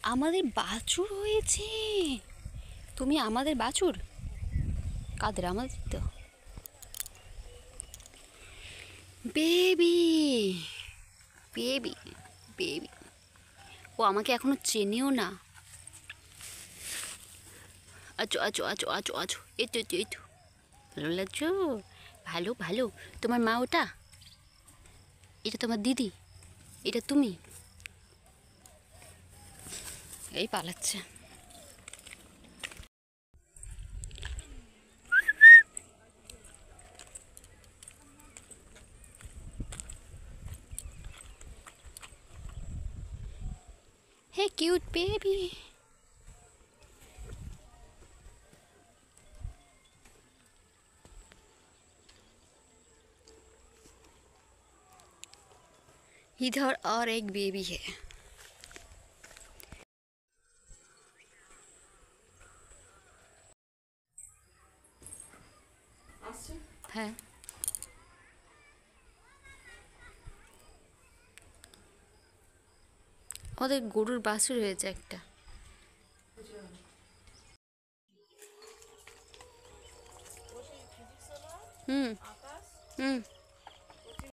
আমাদের বাছুর হয়েছে। তুমি আমাদের বাছুর? কাদের? আমাদের তো। Baby baby baby. ও আমাকে এখনো চেনেও না। আছো আছো আছো আছো আছো, এই তো এই তো। ভালো লাগছো? ভালো ভালো। তোমার মা ওটা? এটা তোমার দিদি? এটা তুমি? এই পালাচ্ছে। হে কিউট বেবি। इधर और एक बेबी है। হ্যাঁ, ওদের গরুর বাছুর হয়েছে একটা। হুম হুম।